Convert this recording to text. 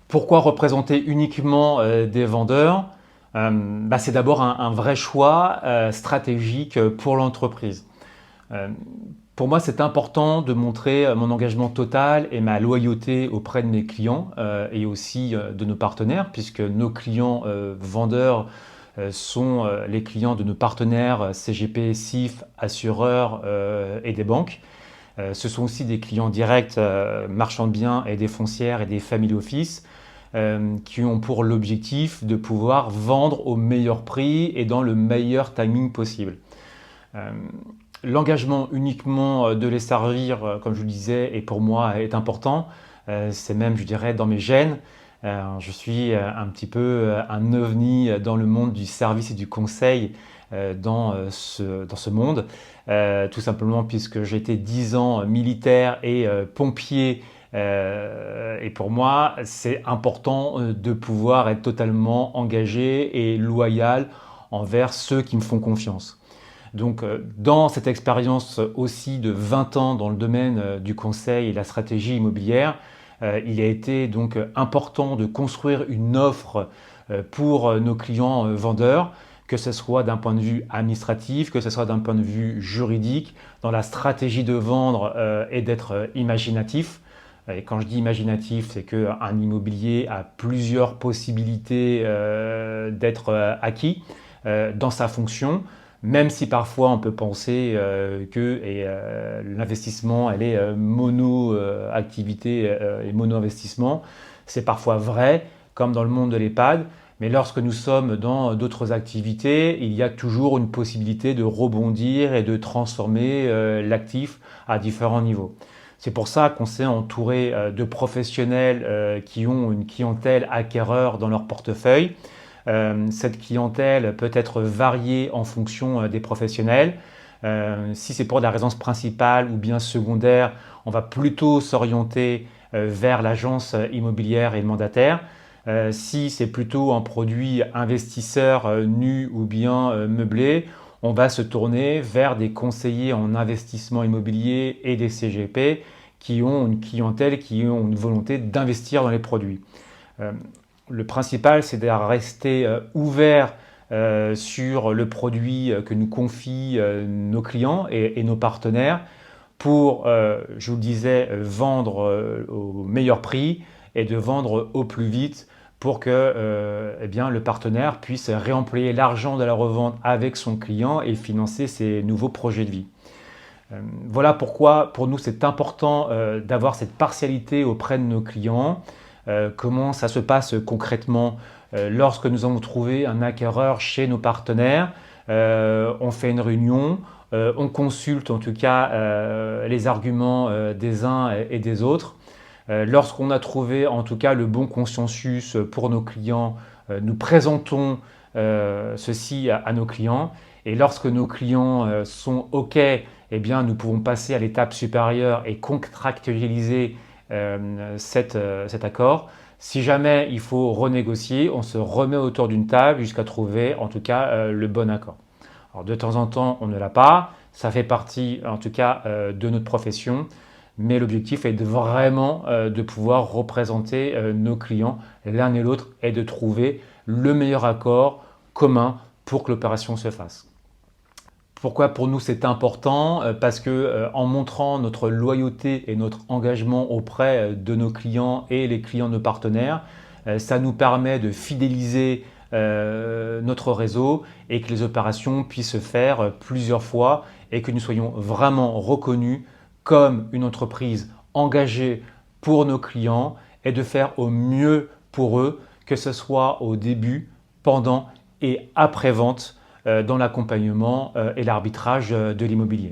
Pourquoi représenter uniquement des vendeurs? C'est d'abord un vrai choix stratégique pour l'entreprise. Euh, pour moi, c'est important de montrer mon engagement total et ma loyauté auprès de mes clients et aussi de nos partenaires, puisque nos clients vendeurs sont les clients de nos partenaires CGP, CIF, assureurs et des banques. Ce sont aussi des clients directs, marchands de biens et des foncières et des family office qui ont pour l'objectif de pouvoir vendre au meilleur prix et dans le meilleur timing possible. Euh, L'engagement uniquement de les servir, comme je vous le disais, et pour moi est important. C'est même, je dirais, dans mes gènes. Je suis un petit peu un ovni dans le monde du service et du conseil dans ce monde. Tout simplement puisque j'ai été 10 ans militaire et pompier. Et pour moi, c'est important de pouvoir être totalement engagé et loyal envers ceux qui me font confiance. Donc, dans cette expérience aussi de 20 ans dans le domaine du conseil et de la stratégie immobilière, il a été donc important de construire une offre pour nos clients vendeurs, que ce soit d'un point de vue administratif, que ce soit d'un point de vue juridique, dans la stratégie de vendre et d'être imaginatif. Et quand je dis imaginatif, c'est qu'un immobilier a plusieurs possibilités d'être acquis dans sa fonction. Même si parfois on peut penser que l'investissement elle est mono-activité et mono-investissement, c'est parfois vrai, comme dans le monde de l'EHPAD, mais lorsque nous sommes dans d'autres activités, il y a toujours une possibilité de rebondir et de transformer l'actif à différents niveaux. C'est pour ça qu'on s'est entouré de professionnels qui ont une clientèle acquéreur dans leur portefeuille. Cette clientèle peut être variée en fonction des professionnels. Si c'est pour des raisons principales ou bien secondaires, on va plutôt s'orienter vers l'agence immobilière et le mandataire. Si c'est plutôt un produit investisseur nu ou bien meublé, on va se tourner vers des conseillers en investissement immobilier et des CGP qui ont une clientèle, qui ont une volonté d'investir dans les produits. Euh, le principal, c'est de rester ouvert sur le produit que nous confient nos clients et nos partenaires pour, je vous le disais, vendre au meilleur prix et de vendre au plus vite pour que le partenaire puisse réemployer l'argent de la revente avec son client et financer ses nouveaux projets de vie. Voilà pourquoi pour nous c'est important d'avoir cette partialité auprès de nos clients. Comment ça se passe concrètement lorsque nous avons trouvé un acquéreur chez nos partenaires. On fait une réunion, on consulte en tout cas les arguments des uns et des autres. Lorsqu'on a trouvé en tout cas le bon consensus pour nos clients, nous présentons ceci à nos clients. Et lorsque nos clients sont OK, eh bien, nous pouvons passer à l'étape supérieure et contractualiser cet accord. Si jamais il faut renégocier, on se remet autour d'une table jusqu'à trouver en tout cas le bon accord. Alors de temps en temps, on ne l'a pas, ça fait partie en tout cas de notre profession, mais l'objectif est vraiment de pouvoir représenter nos clients l'un et l'autre et de trouver le meilleur accord commun pour que l'opération se fasse. Pourquoi pour nous c'est important? Parce que en montrant notre loyauté et notre engagement auprès de nos clients et les clients de nos partenaires, ça nous permet de fidéliser notre réseau et que les opérations puissent se faire plusieurs fois et que nous soyons vraiment reconnus comme une entreprise engagée pour nos clients et de faire au mieux pour eux, que ce soit au début, pendant et après-vente dans l'accompagnement et l'arbitrage de l'immobilier.